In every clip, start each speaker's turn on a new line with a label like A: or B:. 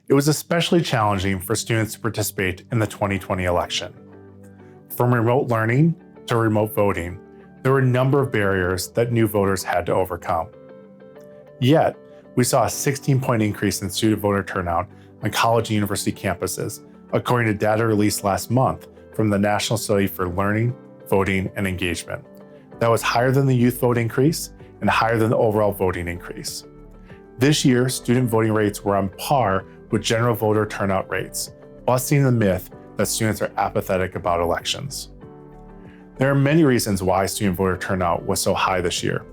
A: It was especially challenging for students to participate in the 2020 election. From remote learning to remote voting, there were a number of barriers that new voters had to overcome. Yet, we saw a 16-point increase in student voter turnout on college and university campuses, according to data released last month from the National Study for Learning, Voting, and Engagement. That was higher than the youth vote increase and higher than the overall voting increase. This year, student voting rates were on par with general voter turnout rates, busting the myth that students are apathetic about elections. There are many reasons why student voter turnout was so high this year.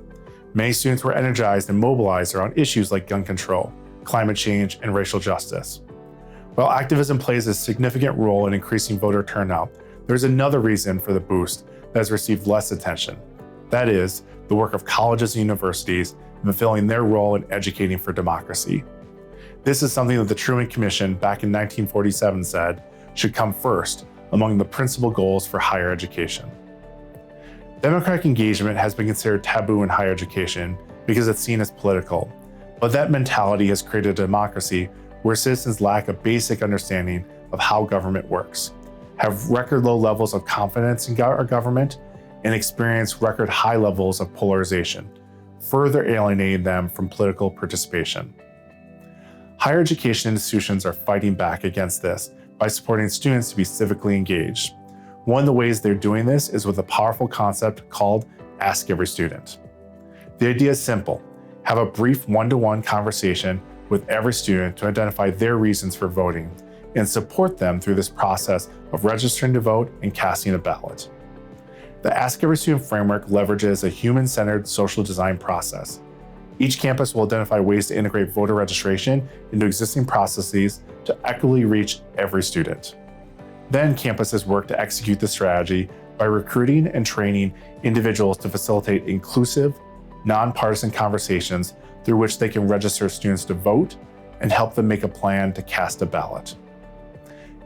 A: Many students were energized and mobilized around issues like gun control, climate change, and racial justice. While activism plays a significant role in increasing voter turnout, there's another reason for the boost that has received less attention. That is, the work of colleges and universities in fulfilling their role in educating for democracy. This is something that the Truman Commission back in 1947 said should come first among the principal goals for higher education. Democratic engagement has been considered taboo in higher education because it's seen as political, but that mentality has created a democracy where citizens lack a basic understanding of how government works, have record low levels of confidence in our government, and experience record high levels of polarization, further alienating them from political participation. Higher education institutions are fighting back against this by supporting students to be civically engaged. One of the ways they're doing this is with a powerful concept called Ask Every Student. The idea is simple: have a brief one-to-one conversation with every student to identify their reasons for voting and support them through this process of registering to vote and casting a ballot. The Ask Every Student framework leverages a human-centered social design process. Each campus will identify ways to integrate voter registration into existing processes to equitably reach every student. Then campuses work to execute the strategy by recruiting and training individuals to facilitate inclusive, nonpartisan conversations through which they can register students to vote and help them make a plan to cast a ballot.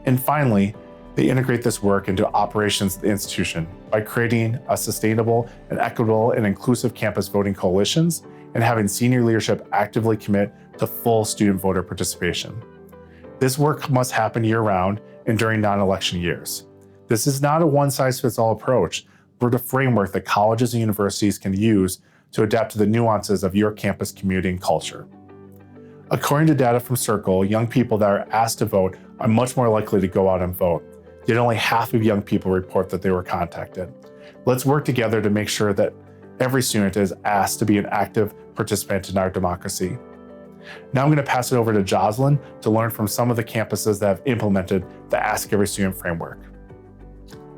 A: And finally, they integrate this work into operations of the institution by creating a sustainable and equitable and inclusive campus voting coalitions and having senior leadership actively commit to full student voter participation. This work must happen year-round and during non-election years. This is not a one-size-fits-all approach, but a framework that colleges and universities can use to adapt to the nuances of your campus community and culture. According to data from Circle, young people that are asked to vote are much more likely to go out and vote, yet only half of young people report that they were contacted. Let's work together to make sure that every student is asked to be an active participant in our democracy. Now I'm going to pass it over to Jocelyn to learn from some of the campuses that have implemented the Ask Every Student framework.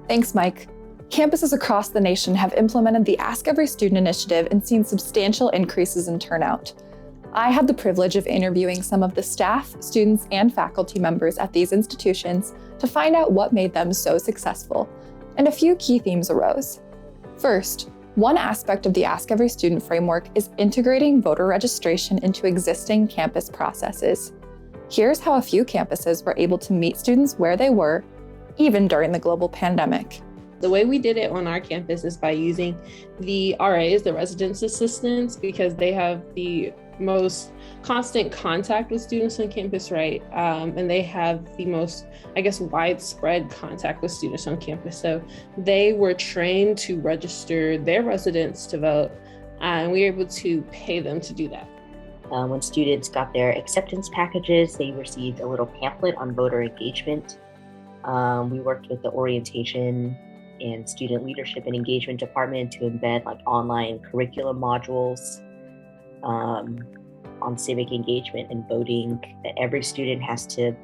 B: Thanks, Mike. Campuses across the nation have implemented the Ask Every Student initiative and seen substantial increases in turnout. I had the privilege of interviewing some of the staff, students, and faculty members at these institutions to find out what made them so successful, and a few key themes arose. First, one aspect of the Ask Every Student framework is integrating voter registration into existing campus processes. Here's how a few campuses were able to meet students where they were, even during the global pandemic.
C: The way we did it on our campus is by using the RAs, the residence assistants, because they have the most constant contact with students on campus, right? And they have the most, widespread contact with students on campus. So they were trained to register their residents to vote, and we were able to pay them to do that.
D: When students got their acceptance packages, they received a little pamphlet on voter engagement. We worked with the orientation and student leadership and engagement department to embed online curriculum modules on civic engagement and voting that every student has to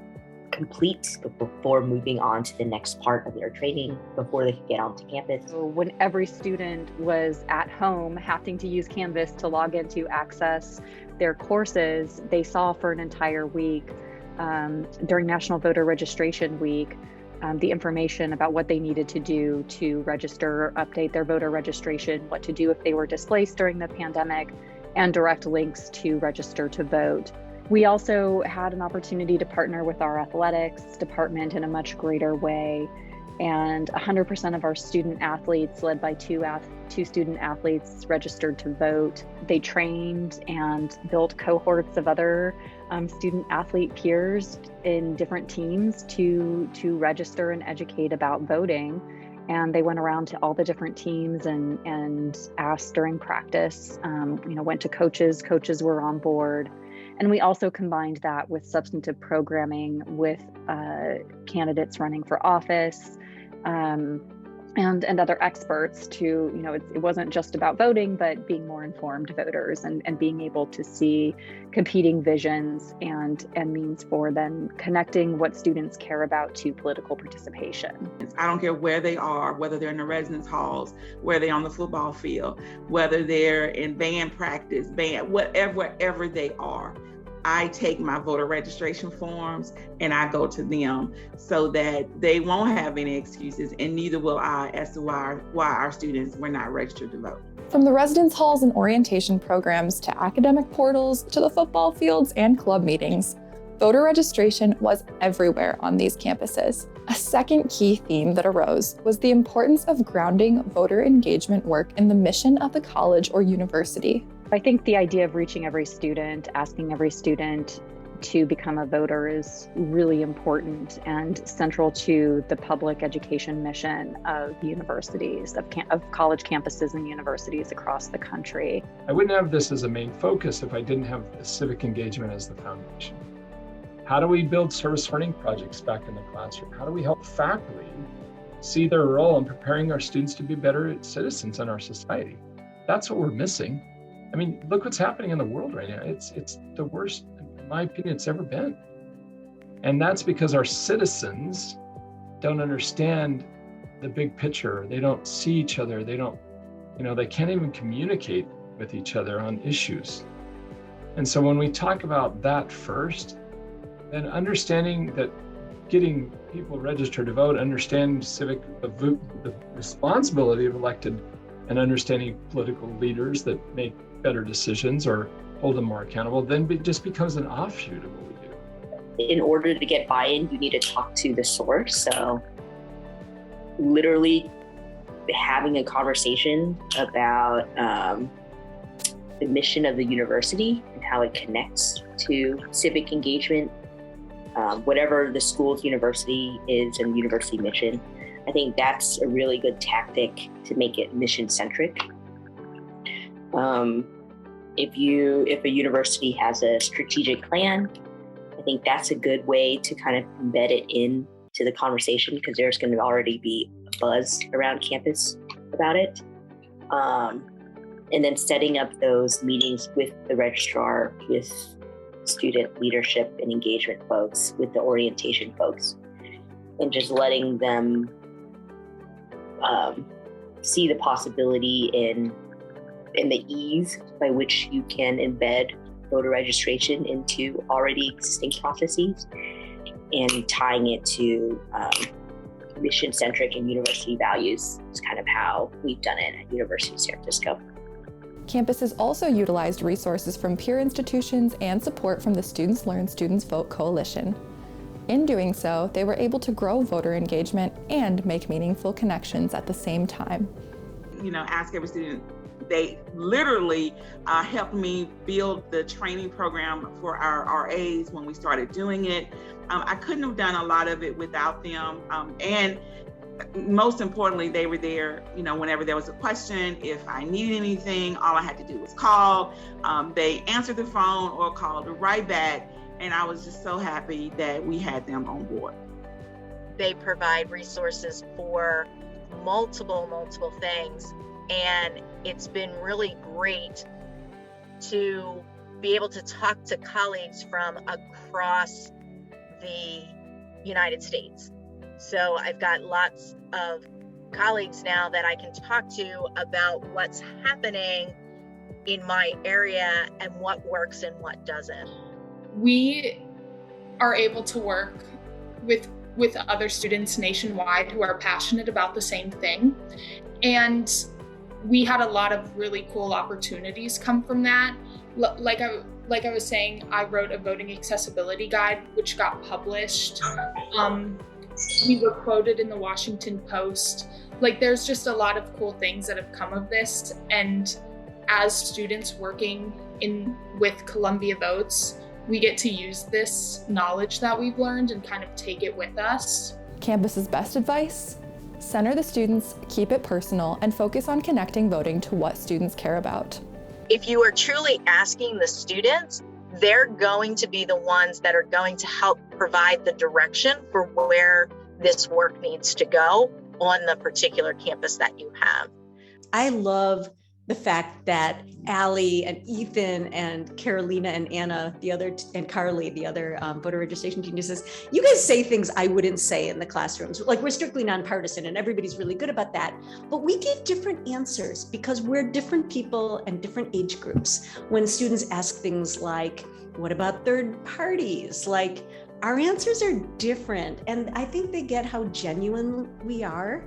D: complete before moving on to the next part of their training before they can get onto campus.
E: So when every student was at home having to use Canvas to log in to access their courses, they saw for an entire week during National Voter Registration Week the information about what they needed to do to register or update their voter registration, what to do if they were displaced during the pandemic, and direct links to register to vote. We also had an opportunity to partner with our athletics department in a much greater way, and 100% of our student athletes, led by two student athletes, registered to vote. They trained and built cohorts of other student athlete peers in different teams to register and educate about voting. And they went around to all the different teams and asked during practice, went to coaches were on board. And we also combined that with substantive programming with candidates running for office, and other experts to, it wasn't just about voting, but being more informed voters and being able to see competing visions and means for then connecting what students care about to political participation.
F: I don't care where they are, whether they're in the residence halls, whether they're on the football field, whether they're in band practice, wherever they are. I take my voter registration forms and I go to them so that they won't have any excuses, and neither will I, as to why our students were not registered to vote.
B: From the residence halls and orientation programs to academic portals to the football fields and club meetings, voter registration was everywhere on these campuses. A second key theme that arose was the importance of grounding voter engagement work in the mission of the college or university.
E: I think the idea of reaching every student, asking every student to become a voter is really important and central to the public education mission of universities, of college campuses and universities across the country.
G: I wouldn't have this as a main focus if I didn't have the civic engagement as the foundation. How do we build service learning projects back in the classroom? How do we help faculty see their role in preparing our students to be better citizens in our society? That's what we're missing. I mean, look what's happening in the world right now. It's the worst, in my opinion, it's ever been. And that's because our citizens don't understand the big picture. They don't see each other. They don't, they can't even communicate with each other on issues. And so when we talk about that first, then understanding that getting people registered to vote, understand the responsibility of elected and understanding political leaders that make better decisions or hold them more accountable, then it just becomes an offshoot of what we do.
D: In order to get buy-in, you need to talk to the source. So literally having a conversation about the mission of the university and how it connects to civic engagement, whatever the school's university is and university mission. I think that's a really good tactic to make it mission-centric. If a university has a strategic plan, I think that's a good way to kind of embed it into the conversation, because there's going to already be a buzz around campus about it. And then setting up those meetings with the registrar, with student leadership and engagement folks, with the orientation folks, and just letting them see the possibility in the ease by which you can embed voter registration into already existing processes, and tying it to mission-centric and university values is kind of how we've done it at University of San Francisco.
B: Campuses also utilized resources from peer institutions and support from the Students Learn, Students Vote Coalition. In doing so, they were able to grow voter engagement and make meaningful connections at the same time.
F: Ask Every Student, they literally helped me build the training program for our RAs when we started doing it. I couldn't have done a lot of it without them. And most importantly, they were there, whenever there was a question. If I needed anything, all I had to do was call. They answered the phone or called right back. And I was just so happy that we had them on board.
H: They provide resources for multiple things. And it's been really great to be able to talk to colleagues from across the United States. So I've got lots of colleagues now that I can talk to about what's happening in my area and what works and what doesn't.
I: We are able to work with other students nationwide who are passionate about the same thing. And we had a lot of really cool opportunities come from that. Like I was saying, I wrote a voting accessibility guide, which got published. We were quoted in the Washington Post. There's just a lot of cool things that have come of this. And as students working with Columbia Votes, we get to use this knowledge that we've learned and kind of take it with us.
B: Campus's best advice: center the students, keep it personal, and focus on connecting voting to what students care about.
H: If you are truly asking the students, they're going to be the ones that are going to help provide the direction for where this work needs to go on the particular campus that you have.
J: I love the fact that Allie and Ethan and Carolina and Anna, and Carly, the other voter registration geniuses, you guys say things I wouldn't say in the classrooms. Like, we're strictly nonpartisan and everybody's really good about that. But we give different answers because we're different people and different age groups. When students ask things like, what about third parties? Like, our answers are different. And I think they get how genuine we are,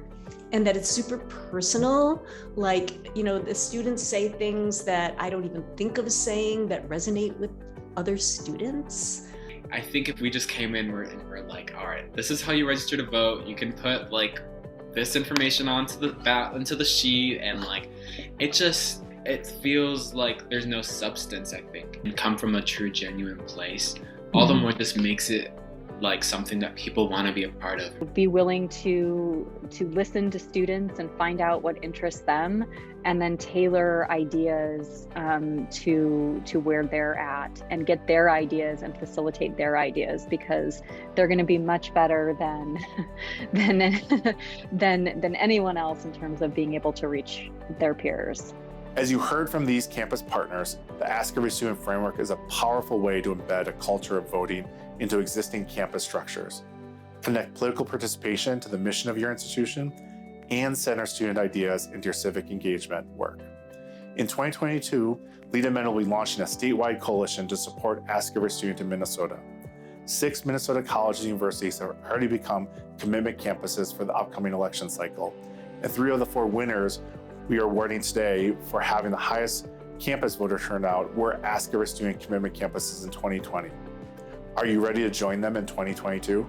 J: and that it's super personal. Like, the students say things that I don't even think of saying that resonate with other students.
K: I think if we just came in and we're like, all right, this is how you register to vote. You can put like this information onto the sheet, and like, it feels like there's no substance, I think. And come from a true, genuine place, all the more just makes it like something that people want to be a part of.
E: Be willing to listen to students and find out what interests them, and then tailor ideas to where they're at, and get their ideas and facilitate their ideas, because they're going to be much better than anyone else in terms of being able to reach their peers.
A: As you heard from these campus partners, the Ask Every Student framework is a powerful way to embed a culture of voting into existing campus structures, connect political participation to the mission of your institution, and center student ideas into your civic engagement work. In 2022, Lead and Men will be launching a statewide coalition to support Ask Every Student in Minnesota. 6 Minnesota colleges and universities have already become commitment campuses for the upcoming election cycle, and 3 of the 4 winners we are awarding today for having the highest campus voter turnout were Ask Every Student commitment campuses in 2020. Are you ready to join them in 2022?